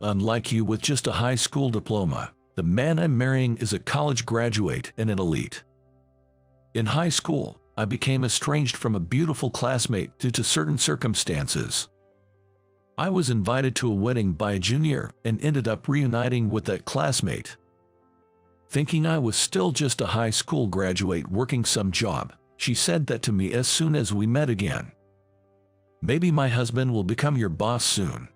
unlike you with just a high school diploma. The man I'm marrying is a college graduate and an elite. In high school, I became estranged from a beautiful classmate due to certain circumstances. I was invited to a wedding by a junior and ended up reuniting with that classmate. Thinking I was still just a high school graduate working some job, she said that to me as soon as we met again. "Maybe my husband will become your boss soon."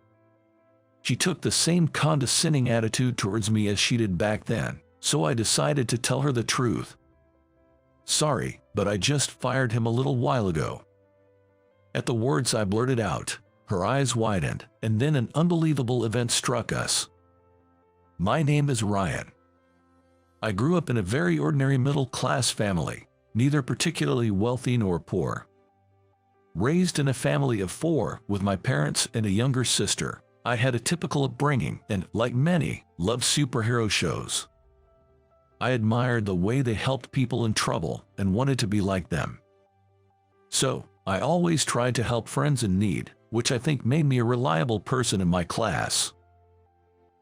She took the same condescending attitude towards me as she did back then, so I decided to tell her the truth. "Sorry, but I just fired him a little while ago." At the words I blurted out, her eyes widened, and then an unbelievable event struck us. My name is Ryan. I grew up in a very ordinary middle-class family, neither particularly wealthy nor poor. Raised in a family of 4 with my parents and a younger sister, I had a typical upbringing and, like many, loved superhero shows. I admired the way they helped people in trouble and wanted to be like them. So, I always tried to help friends in need, which I think made me a reliable person in my class.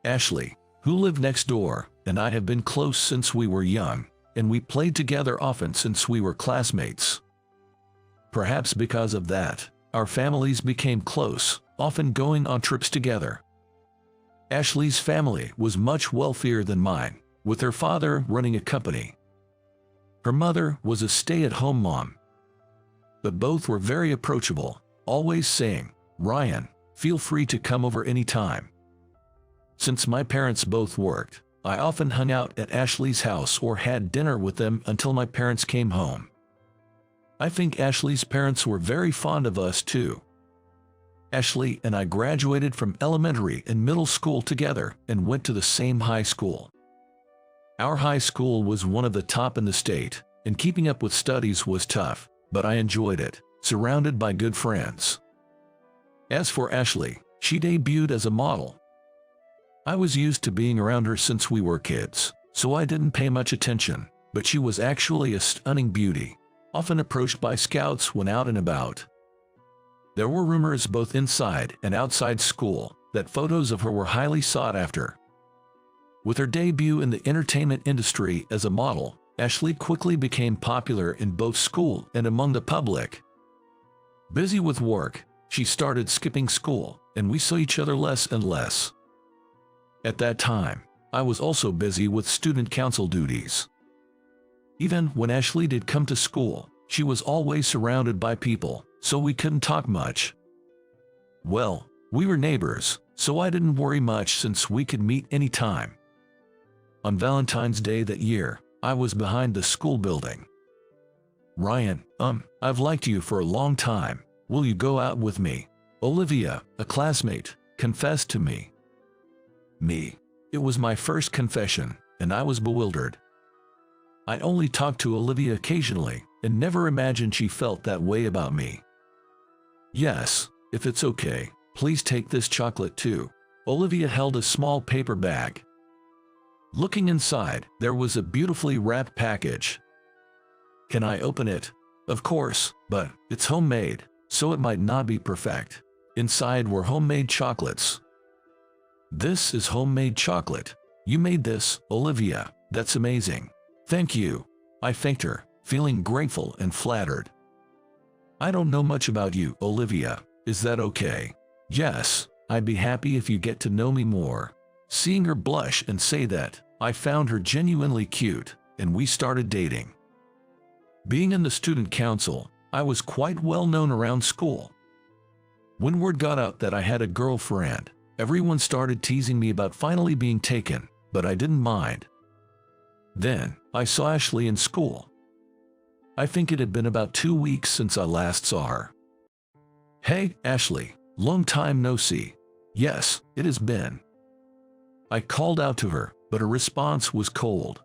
Ashley, who lived next door, and I have been close since we were young, and we played together often since we were classmates. Perhaps because of that, our families became close, often going on trips together. Ashley's family was much wealthier than mine, with her father running a company. Her mother was a stay-at-home mom. But both were very approachable, always saying, "Ryan, feel free to come over anytime." Since my parents both worked, I often hung out at Ashley's house or had dinner with them until my parents came home. I think Ashley's parents were very fond of us too. Ashley and I graduated from elementary and middle school together and went to the same high school. Our high school was one of the top in the state, and keeping up with studies was tough, but I enjoyed it, surrounded by good friends. As for Ashley, she debuted as a model. I was used to being around her since we were kids, so I didn't pay much attention, but she was actually a stunning beauty, often approached by scouts when out and about. There were rumors both inside and outside school that photos of her were highly sought after. With her debut in the entertainment industry as a model, Ashley quickly became popular in both school and among the public. Busy with work, she started skipping school, and we saw each other less and less. At that time, I was also busy with student council duties. Even when Ashley did come to school, she was always surrounded by people, so we couldn't talk much. Well, we were neighbors, so I didn't worry much since we could meet anytime. On Valentine's Day that year, I was behind the school building. "Ryan, I've liked you for a long time. Will you go out with me?" Olivia, a classmate, confessed to me. It was my first confession, and I was bewildered. I only talked to Olivia occasionally, and never imagined she felt that way about me. "Yes, if it's okay, please take this chocolate too." Olivia held a small paper bag. Looking inside, there was a beautifully wrapped package. "Can I open it?" "Of course, but it's homemade, so it might not be perfect." Inside were homemade chocolates. "This is homemade chocolate. You made this, Olivia. That's amazing." "Thank you." I thanked her, feeling grateful and flattered. "I don't know much about you, Olivia. Is that okay?" "Yes, I'd be happy if you get to know me more." Seeing her blush and say that, I found her genuinely cute, and we started dating. Being in the student council, I was quite well known around school. When word got out that I had a girlfriend, everyone started teasing me about finally being taken, but I didn't mind. Then, I saw Ashley in school. I think it had been about 2 weeks since I last saw her. "Hey, Ashley, long time no see." "Yes, it has been." I called out to her, but her response was cold.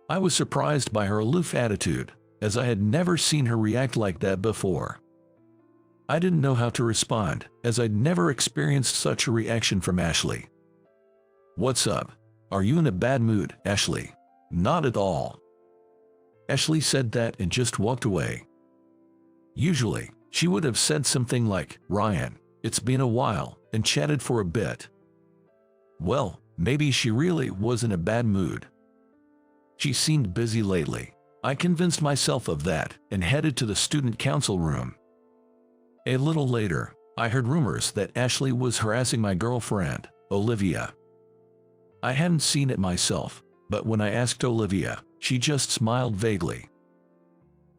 I was surprised by her aloof attitude, as I had never seen her react like that before. I didn't know how to respond, as I'd never experienced such a reaction from Ashley. "What's up? Are you in a bad mood, Ashley?" "Not at all." Ashley said that and just walked away. Usually, she would have said something like, "Ryan, it's been a while," and chatted for a bit. Well, maybe she really was in a bad mood. She seemed busy lately. I convinced myself of that and headed to the student council room. A little later, I heard rumors that Ashley was harassing my girlfriend, Olivia. I hadn't seen it myself, but when I asked Olivia, she just smiled vaguely.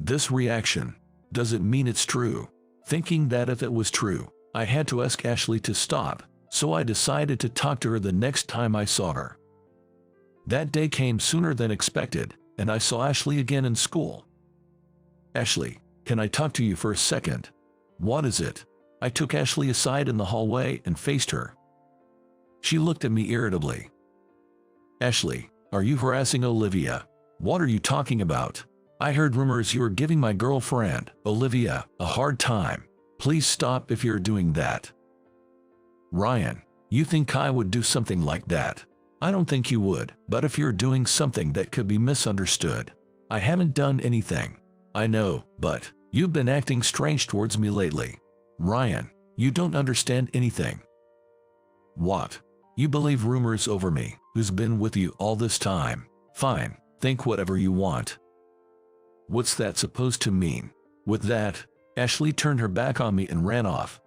This reaction, does it mean it's true? Thinking that if it was true, I had to ask Ashley to stop, so I decided to talk to her the next time I saw her. That day came sooner than expected, and I saw Ashley again in school. "Ashley, can I talk to you for a second?" "What is it?" I took Ashley aside in the hallway and faced her. She looked at me irritably. "Ashley, are you harassing Olivia?" "What are you talking about? I heard rumors you were giving my girlfriend, Olivia, a hard time. Please stop if you're doing that." "Ryan, you think I would do something like that?" "I don't think you would, but if you're doing something that could be misunderstood." "I haven't done anything." "I know, but you've been acting strange towards me lately." "Ryan, you don't understand anything." "What? You believe rumors over me, who's been with you all this time?" "Fine, think whatever you want." "What's that supposed to mean?" With that, Ashley turned her back on me and ran off.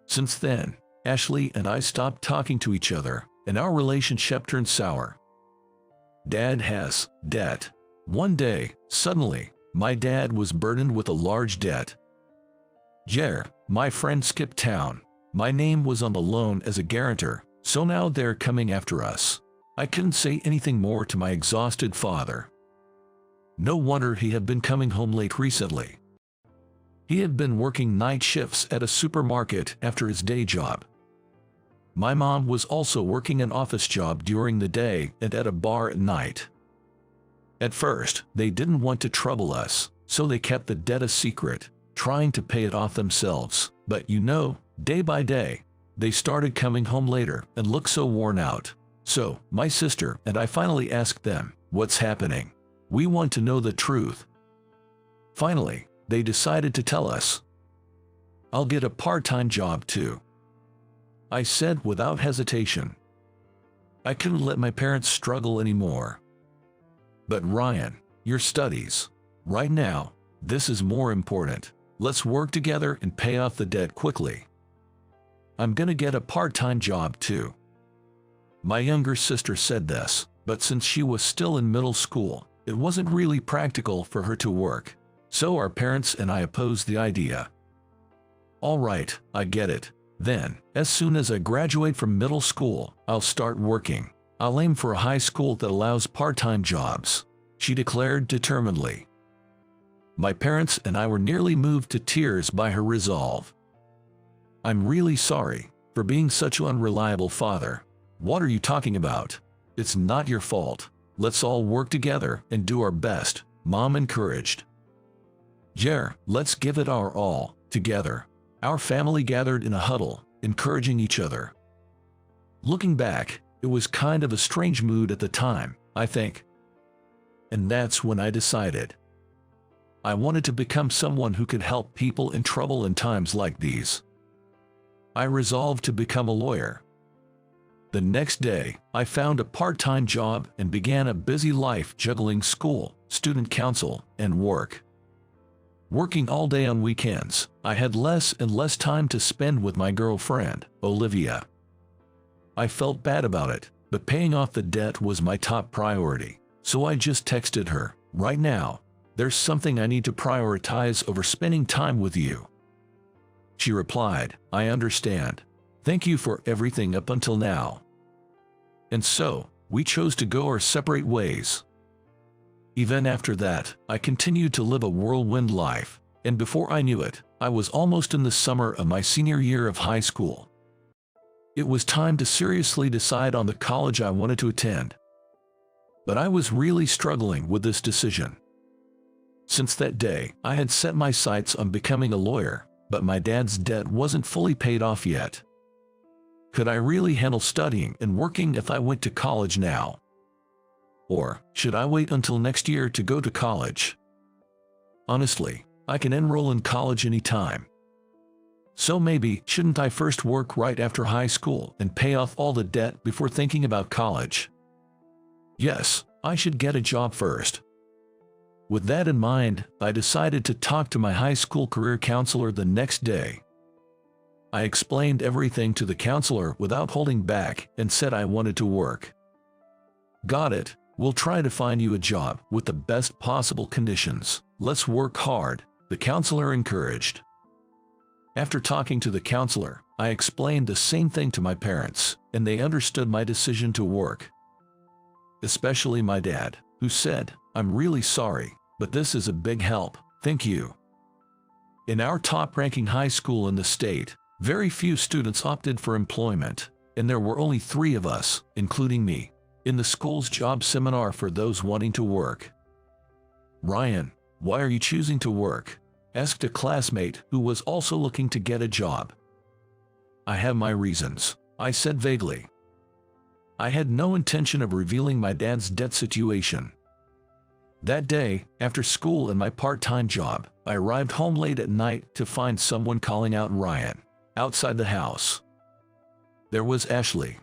Since then, Ashley and I stopped talking to each other, and our relationship turned sour. Dad has debt. One day, suddenly, my dad was burdened with a large debt. Jer, my friend, skipped town. My name was on the loan as a guarantor, so now they're coming after us. I couldn't say anything more to my exhausted father. No wonder he had been coming home late recently. He had been working night shifts at a supermarket after his day job. My mom was also working an office job during the day and at a bar at night. At first, they didn't want to trouble us, so they kept the debt a secret, trying to pay it off themselves. But you know, day by day, they started coming home later and looked so worn out. So, my sister and I finally asked them, "What's happening? We want to know the truth." Finally, they decided to tell us. "I'll get a part-time job too," I said without hesitation. I couldn't let my parents struggle anymore. "But Ryan, your studies. Right now, this is more important. Let's work together and pay off the debt quickly." "I'm gonna get a part-time job too." My younger sister said this, but since she was still in middle school, it wasn't really practical for her to work. So our parents and I opposed the idea. "All right, I get it. Then, as soon as I graduate from middle school, I'll start working. I'll aim for a high school that allows part-time jobs," she declared determinedly. My parents and I were nearly moved to tears by her resolve. "I'm really sorry for being such an unreliable father." "What are you talking about? It's not your fault. Let's all work together and do our best," Mom encouraged. "Jer, let's give it our all, together." Our family gathered in a huddle, encouraging each other. Looking back, it was kind of a strange mood at the time, I think. And that's when I decided I wanted to become someone who could help people in trouble in times like these. I resolved to become a lawyer. The next day, I found a part-time job and began a busy life juggling school, student council, and work. Working all day on weekends, I had less and less time to spend with my girlfriend, Olivia. I felt bad about it, but paying off the debt was my top priority, so I just texted her, "Right now, there's something I need to prioritize over spending time with you." She replied, "I understand. Thank you for everything up until now." And so, we chose to go our separate ways. Even after that, I continued to live a whirlwind life, and before I knew it, I was almost in the summer of my senior year of high school. It was time to seriously decide on the college I wanted to attend. But I was really struggling with this decision. Since that day, I had set my sights on becoming a lawyer, but my dad's debt wasn't fully paid off yet. Could I really handle studying and working if I went to college now? Or should I wait until next year to go to college? Honestly, I can enroll in college anytime. So maybe shouldn't I first work right after high school and pay off all the debt before thinking about college? Yes, I should get a job first. With that in mind, I decided to talk to my high school career counselor the next day. I explained everything to the counselor without holding back and said I wanted to work. Got it, we'll try to find you a job with the best possible conditions. Let's work hard, the counselor encouraged. After talking to the counselor, I explained the same thing to my parents, and they understood my decision to work. Especially my dad, who said, "I'm really sorry, but this is a big help, thank you." In our top-ranking high school in the state, very few students opted for employment, and there were only 3 of us, including me, in the school's job seminar for those wanting to work. "Ryan, why are you choosing to work?" asked a classmate who was also looking to get a job. "I have my reasons," I said vaguely. I had no intention of revealing my dad's debt situation. That day, after school and my part-time job, I arrived home late at night to find someone calling out Ryan outside the house. There was Ashley,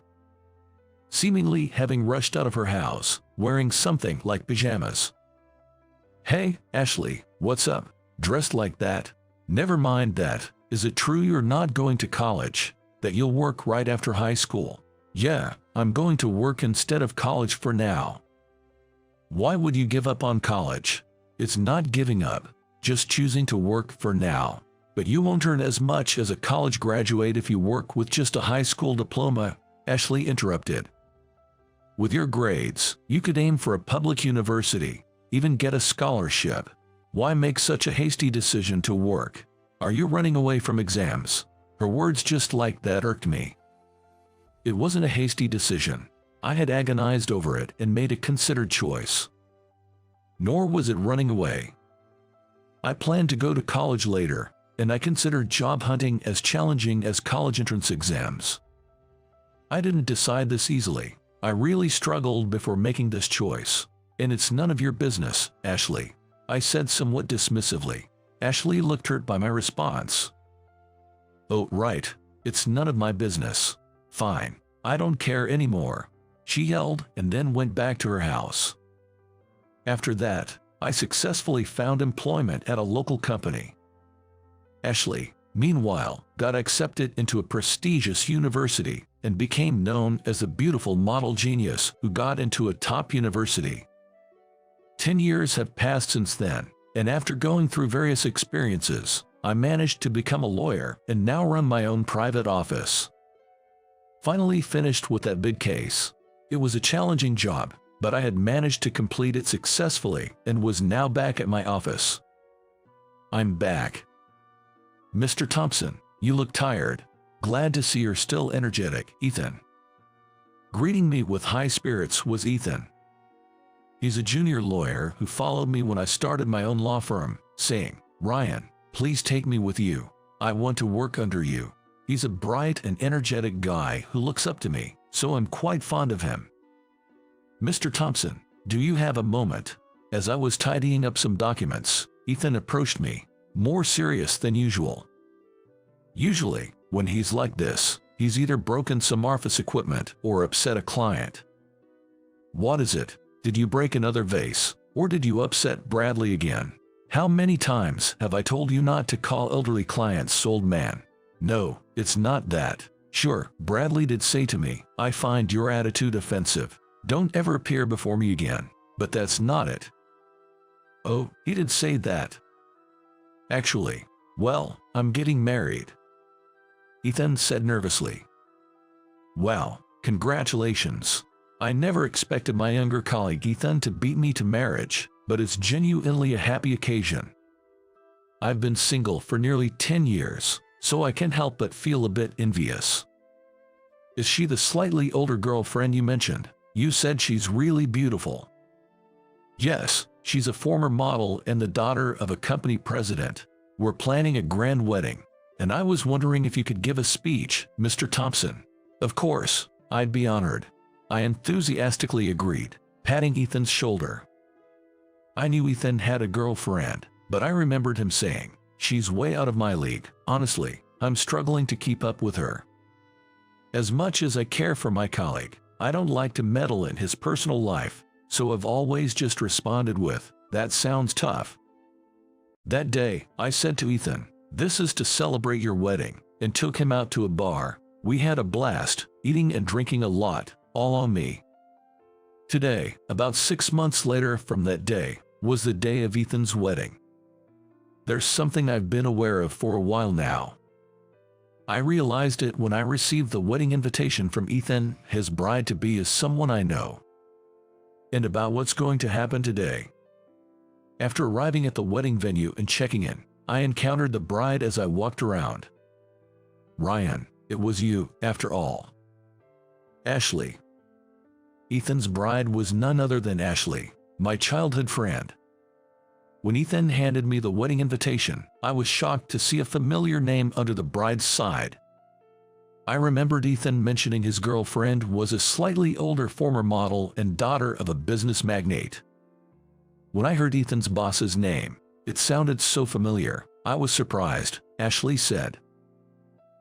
seemingly having rushed out of her house, wearing something like pajamas. "Hey, Ashley, what's up? Dressed like that? Never mind that. Is it true you're not going to college? That you'll work right after high school?" "Yeah, I'm going to work instead of college for now." "Why would you give up on college?" "It's not giving up, just choosing to work for now. But you won't earn as much as a college graduate if you work with just a high school diploma," Ashley interrupted. "With your grades, you could aim for a public university, even get a scholarship. Why make such a hasty decision to work? Are you running away from exams?" Her words just like that irked me. It wasn't a hasty decision. I had agonized over it and made a considered choice. Nor was it running away. I planned to go to college later, and I considered job hunting as challenging as college entrance exams. I didn't decide this easily. I really struggled before making this choice. "And it's none of your business, Ashley," I said somewhat dismissively. Ashley looked hurt by my response. "Oh, right. It's none of my business. Fine. I don't care anymore," she yelled and then went back to her house. After that, I successfully found employment at a local company. Ashley, meanwhile, got accepted into a prestigious university and became known as the beautiful model genius who got into a top university. 10 years have passed since then, and after going through various experiences, I managed to become a lawyer and now run my own private office. Finally finished with that big case. It was a challenging job, but I had managed to complete it successfully and was now back at my office. "I'm back. Mr. Thompson, you look tired. Glad to see you're still energetic, Ethan." Greeting me with high spirits was Ethan. He's a junior lawyer who followed me when I started my own law firm, saying, "Ryan, please take me with you. I want to work under you." He's a bright and energetic guy who looks up to me, so I'm quite fond of him. "Mr. Thompson, do you have a moment?" As I was tidying up some documents, Ethan approached me, more serious than usual. Usually, when he's like this, he's either broken some office equipment or upset a client. "What is it? Did you break another vase, or did you upset Bradley again? How many times have I told you not to call elderly clients old man?" "No, it's not that. Sure, Bradley did say to me, 'I find your attitude offensive. Don't ever appear before me again.' But that's not it." "Oh, he did say that." "Actually, well, I'm getting married," Ethan said nervously. "Wow, congratulations. I never expected my younger colleague Ethan to beat me to marriage, but it's genuinely a happy occasion. I've been single for nearly 10 years, so I can't help but feel a bit envious." "Is she the slightly older girlfriend you mentioned? You said she's really beautiful." "Yes, she's a former model and the daughter of a company president. We're planning a grand wedding, and I was wondering if you could give a speech, Mr. Thompson." "Of course, I'd be honored," I enthusiastically agreed, patting Ethan's shoulder. I knew Ethan had a girlfriend, but I remembered him saying, "She's way out of my league." Honestly, I'm struggling to keep up with her. As much as I care for my colleague, I don't like to meddle in his personal life, so I've always just responded with, "That sounds tough." That day, I said to Ethan, "This is to celebrate your wedding," and took him out to a bar. We had a blast, eating and drinking a lot, all on me. Today, about 6 months later from that day, was the day of Ethan's wedding. There's something I've been aware of for a while now. I realized it when I received the wedding invitation from Ethan. His bride-to-be is someone I know. And about what's going to happen today. After arriving at the wedding venue and checking in, I encountered the bride as I walked around. "Ryan, it was you, after all." Ashley. Ethan's bride was none other than Ashley, my childhood friend. When Ethan handed me the wedding invitation, I was shocked to see a familiar name under the bride's side. I remembered Ethan mentioning his girlfriend was a slightly older former model and daughter of a business magnate. When I heard Ethan's boss's name, it sounded so familiar. I was surprised. Ashley said.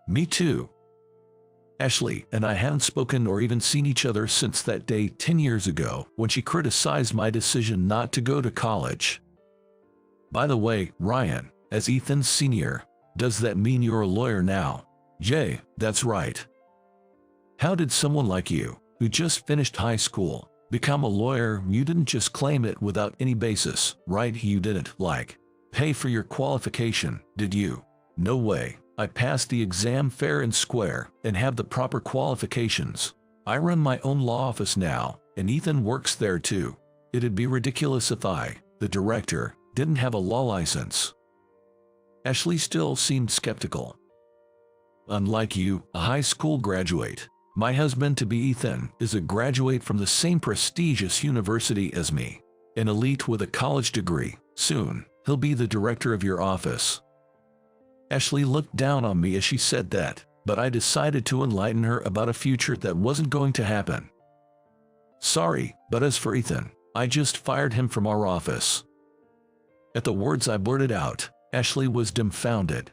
"Me too." Ashley and I hadn't spoken or even seen each other since that day 10 years ago when she criticized my decision not to go to college. "By the way, Ryan, as Ethan's senior, does that mean you're a lawyer now?" "Jay, that's right." "How did someone like you, who just finished high school, become a lawyer?" "You didn't just claim it without any basis, right? You didn't, pay for your qualification, did you?" "No way. I passed the exam fair and square and have the proper qualifications. I run my own law office now, and Ethan works there too. It'd be ridiculous if I, the director, didn't have a law license." Ashley still seemed skeptical. "Unlike you, a high school graduate, my husband-to-be Ethan is a graduate from the same prestigious university as me, an elite with a college degree. Soon, he'll be the director of your office." Ashley looked down on me as she said that, but I decided to enlighten her about a future that wasn't going to happen. "Sorry, but as for Ethan, I just fired him from our office." At the words I blurted out, Ashley was dumbfounded.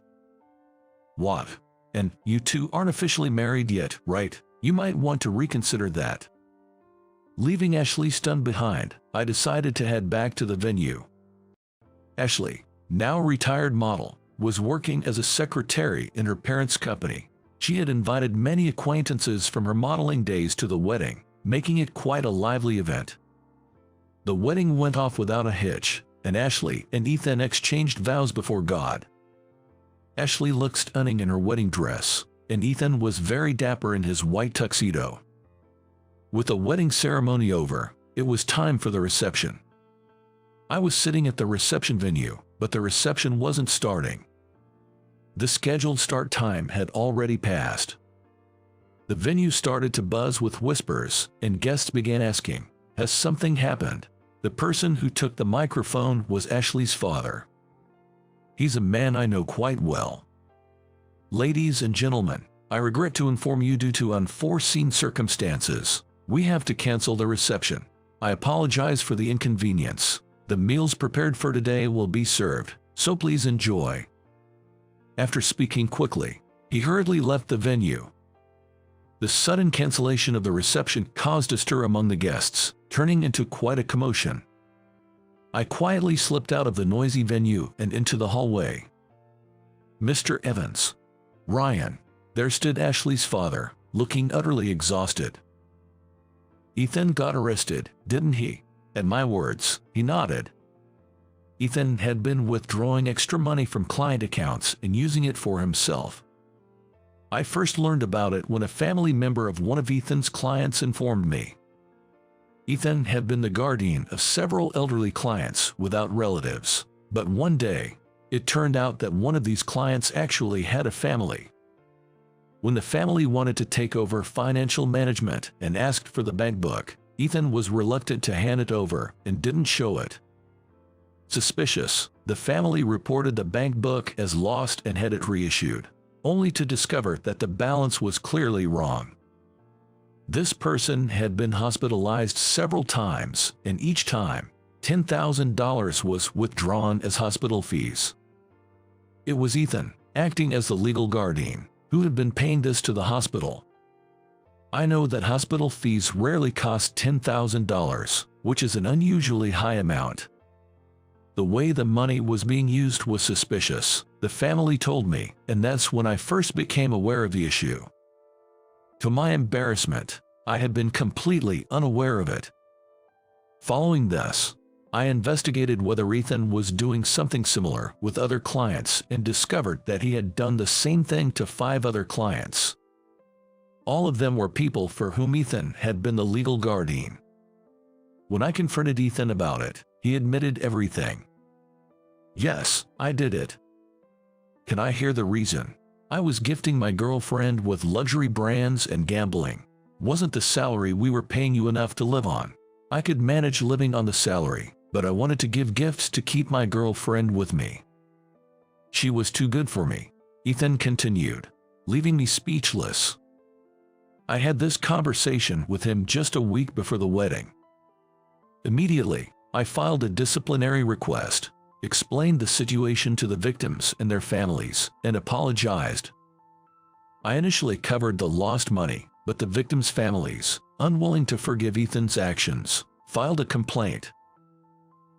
"What? And you two aren't officially married yet, right? You might want to reconsider that." Leaving Ashley stunned behind, I decided to head back to the venue. Ashley, now a retired model, was working as a secretary in her parents' company. She had invited many acquaintances from her modeling days to the wedding, making it quite a lively event. The wedding went off without a hitch, and Ashley and Ethan exchanged vows before God. Ashley looked stunning in her wedding dress, and Ethan was very dapper in his white tuxedo. With the wedding ceremony over, it was time for the reception. I was sitting at the reception venue, but the reception wasn't starting. The scheduled start time had already passed. The venue started to buzz with whispers, and guests began asking, "Has something happened?" The person who took the microphone was Ashley's father. He's a man I know quite well. "Ladies and gentlemen, I regret to inform you due to unforeseen circumstances, we have to cancel the reception. I apologize for the inconvenience. The meals prepared for today will be served, so please enjoy." After speaking quickly, he hurriedly left the venue. The sudden cancellation of the reception caused a stir among the guests, turning into quite a commotion. I quietly slipped out of the noisy venue and into the hallway. "Mr. Evans." "Ryan." There stood Ashley's father, looking utterly exhausted. "Ethan got arrested, didn't he?" At my words, he nodded. Ethan had been withdrawing extra money from client accounts and using it for himself. I first learned about it when a family member of one of Ethan's clients informed me. Ethan had been the guardian of several elderly clients without relatives, but one day, it turned out that one of these clients actually had a family. When the family wanted to take over financial management and asked for the bank book, Ethan was reluctant to hand it over and didn't show it. Suspicious, the family reported the bank book as lost and had it reissued, only to discover that the balance was clearly wrong. This person had been hospitalized several times, and each time, $10,000 was withdrawn as hospital fees. It was Ethan, acting as the legal guardian, who had been paying this to the hospital. I know that hospital fees rarely cost $10,000, which is an unusually high amount. The way the money was being used was suspicious, the family told me, and that's when I first became aware of the issue. To my embarrassment, I had been completely unaware of it. Following this, I investigated whether Ethan was doing something similar with other clients and discovered that he had done the same thing to 5 other clients. All of them were people for whom Ethan had been the legal guardian. When I confronted Ethan about it, he admitted everything. Yes, I did it. Can I hear the reason? I was gifting my girlfriend with luxury brands and gambling. Wasn't the salary we were paying you enough to live on? I could manage living on the salary, but I wanted to give gifts to keep my girlfriend with me. She was too good for me, Ethan continued, leaving me speechless. I had this conversation with him just a week before the wedding. Immediately, I filed a disciplinary request, explained the situation to the victims and their families, and apologized. I initially covered the lost money, but the victims' families, unwilling to forgive Ethan's actions, filed a complaint.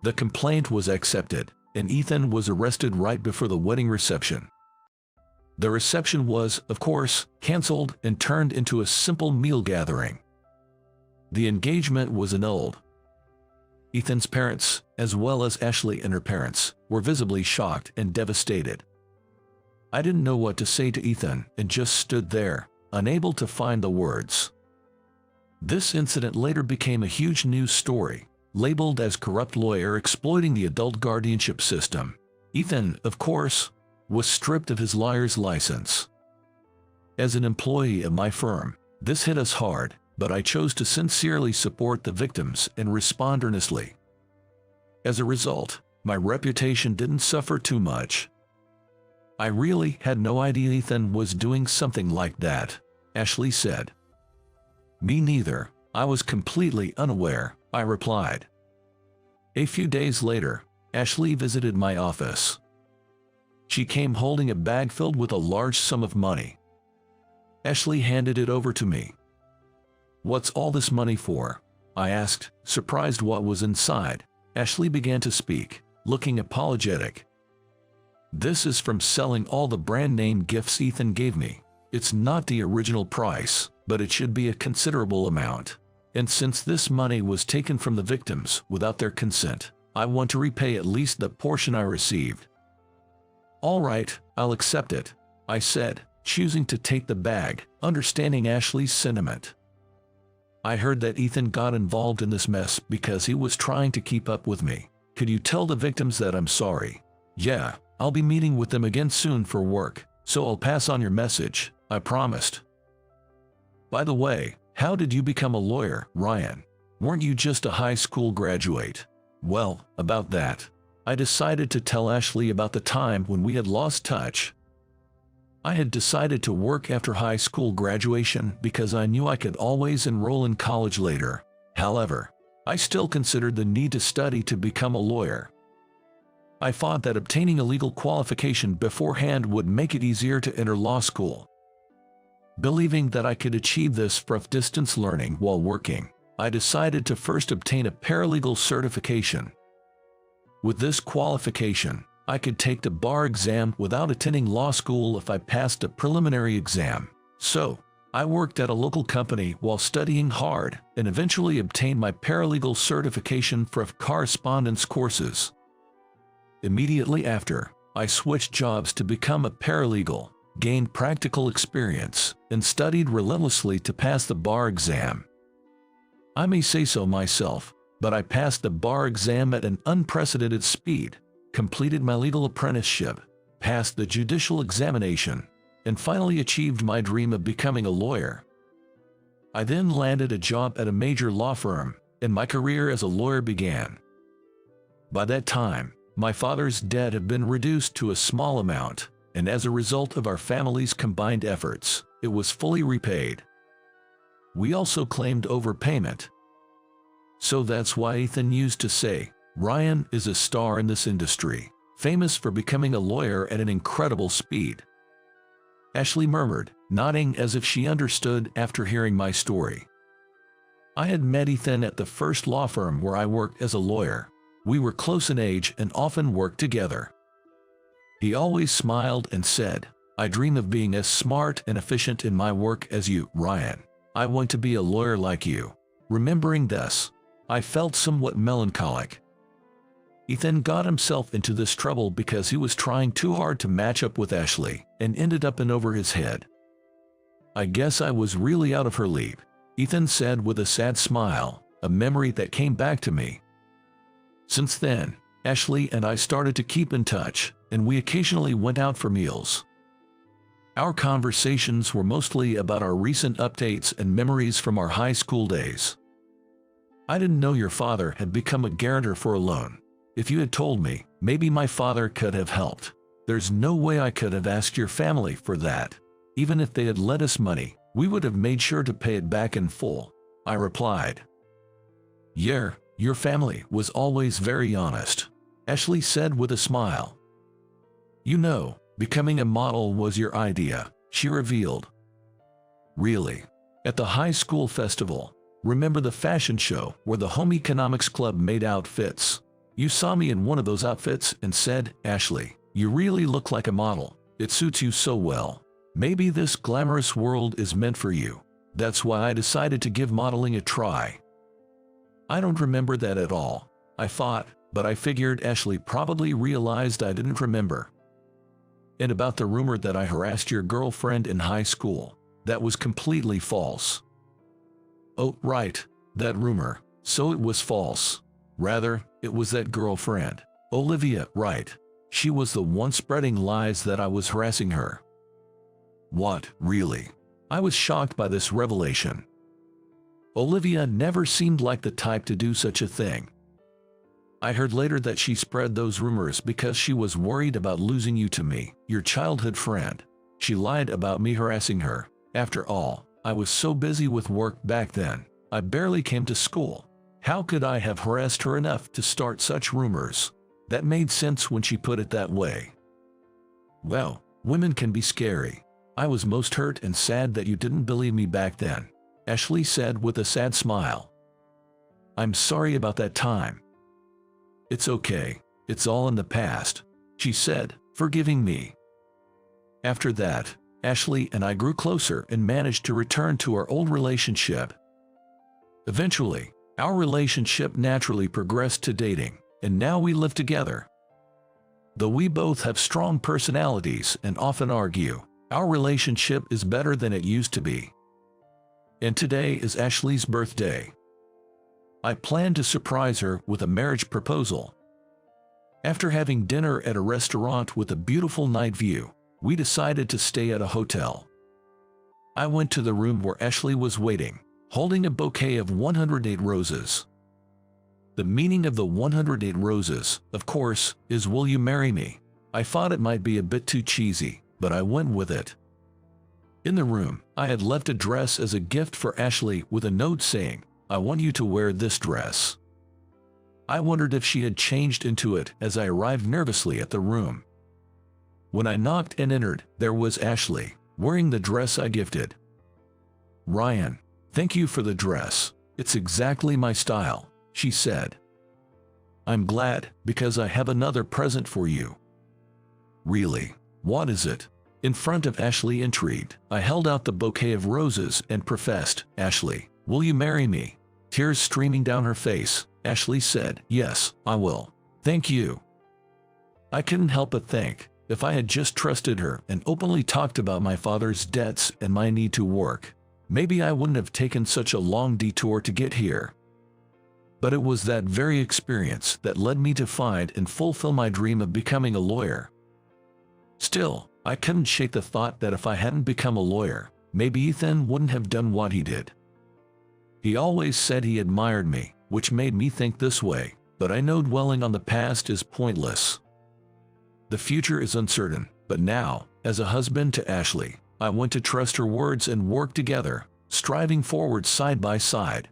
The complaint was accepted, and Ethan was arrested right before the wedding reception. The reception was, of course, canceled and turned into a simple meal gathering. The engagement was annulled. Ethan's parents, as well as Ashley and her parents, were visibly shocked and devastated. I didn't know what to say to Ethan and just stood there, unable to find the words. This incident later became a huge news story, labeled as corrupt lawyer exploiting the adult guardianship system. Ethan, of course, was stripped of his lawyer's license. As an employee of my firm, this hit us hard, but I chose to sincerely support the victims and respond earnestly. As a result, my reputation didn't suffer too much. I really had no idea Ethan was doing something like that, Ashley said. Me neither, I was completely unaware, I replied. A few days later, Ashley visited my office. She came holding a bag filled with a large sum of money. Ashley handed it over to me. "What's all this money for?" I asked, surprised what was inside. Ashley began to speak, looking apologetic. "This is from selling all the brand name gifts Ethan gave me. It's not the original price, but it should be a considerable amount. And since this money was taken from the victims without their consent, I want to repay at least the portion I received." "All right, I'll accept it," I said, choosing to take the bag, understanding Ashley's sentiment. "I heard that Ethan got involved in this mess because he was trying to keep up with me. Could you tell the victims that I'm sorry?" "Yeah, I'll be meeting with them again soon for work, so I'll pass on your message," I promised. "By the way, how did you become a lawyer, Ryan? Weren't you just a high school graduate?" "Well, about that. I decided to tell Ashley about the time when we had lost touch. I had decided to work after high school graduation because I knew I could always enroll in college later. However, I still considered the need to study to become a lawyer. I thought that obtaining a legal qualification beforehand would make it easier to enter law school. Believing that I could achieve this from distance learning while working, I decided to first obtain a paralegal certification. With this qualification, I could take the bar exam without attending law school if I passed a preliminary exam. So, I worked at a local company while studying hard and eventually obtained my paralegal certification for correspondence courses. Immediately after, I switched jobs to become a paralegal, gained practical experience, and studied relentlessly to pass the bar exam. I may say so myself, but I passed the bar exam at an unprecedented speed, completed my legal apprenticeship, passed the judicial examination, and finally achieved my dream of becoming a lawyer. I then landed a job at a major law firm, and my career as a lawyer began. By that time, my father's debt had been reduced to a small amount, and as a result of our family's combined efforts, it was fully repaid. We also claimed overpayment. So that's why Ethan used to say, "Ryan is a star in this industry." famous for becoming a lawyer at an incredible speed. Ashley murmured, nodding as if she understood after hearing my story. I had met Ethan at the first law firm where I worked as a lawyer. We were close in age and often worked together. He always smiled and said, "I dream of being as smart and efficient in my work as you, Ryan. I want to be a lawyer like you." Remembering this, I felt somewhat melancholic. Ethan got himself into this trouble because he was trying too hard to match up with Ashley and ended up in over his head. "I guess I was really out of her league," Ethan said with a sad smile, a memory that came back to me. Since then, Ashley and I started to keep in touch, and we occasionally went out for meals. Our conversations were mostly about our recent updates and memories from our high school days. "I didn't know your father had become a guarantor for a loan. If you had told me, maybe my father could have helped. There's no way I could have asked your family for that. Even if they had lent us money, we would have made sure to pay it back in full," I replied. "Yeah, your family was always very honest," Ashley said with a smile. "You know, becoming a model was your idea," she revealed. "Really? At the high school festival, remember the fashion show where the home economics club made outfits? You saw me in one of those outfits and said, 'Ashley, you really look like a model. It suits you so well. Maybe this glamorous world is meant for you.' That's why I decided to give modeling a try." I don't remember that at all, I thought, but I figured Ashley probably realized I didn't remember. "And about the rumor that I harassed your girlfriend in high school, that was completely false." "Oh, right, that rumor. So it was false. Rather, it was that girlfriend, Olivia, right? She was the one spreading lies that I was harassing her." "What, really?" I was shocked by this revelation. Olivia never seemed like the type to do such a thing. I heard later that she spread those rumors because she was worried about losing you to me, your childhood friend. She lied about me harassing her. After all, I was so busy with work back then, I barely came to school. How could I have harassed her enough to start such rumors? That made sense when she put it that way. "Well, women can be scary. I was most hurt and sad that you didn't believe me back then," Ashley said with a sad smile. "I'm sorry about that time." "It's okay. It's all in the past," she said, forgiving me. After that, Ashley and I grew closer and managed to return to our old relationship. Eventually, our relationship naturally progressed to dating, and now we live together. Though we both have strong personalities and often argue, our relationship is better than it used to be. And today is Ashley's birthday. I plan to surprise her with a marriage proposal. After having dinner at a restaurant with a beautiful night view, we decided to stay at a hotel. I went to the room where Ashley was waiting, holding a bouquet of 108 roses. The meaning of the 108 roses, of course, is "Will you marry me?" I thought it might be a bit too cheesy, but I went with it. In the room, I had left a dress as a gift for Ashley with a note saying, "I want you to wear this dress." I wondered if she had changed into it as I arrived nervously at the room. When I knocked and entered, there was Ashley, wearing the dress I gifted. "Ryan, thank you for the dress. It's exactly my style," she said. "I'm glad, because I have another present for you." "Really? What is it?" In front of Ashley, intrigued, I held out the bouquet of roses and professed, "Ashley, will you marry me?" Tears streaming down her face, Ashley said, "Yes, I will. Thank you." I couldn't help but think, if I had just trusted her and openly talked about my father's debts and my need to work, maybe I wouldn't have taken such a long detour to get here. But it was that very experience that led me to find and fulfill my dream of becoming a lawyer. Still, I couldn't shake the thought that if I hadn't become a lawyer, maybe Ethan wouldn't have done what he did. He always said he admired me, which made me think this way, but I know dwelling on the past is pointless. The future is uncertain, but now, as a husband to Ashley, I want to trust her words and work together, striving forward side by side,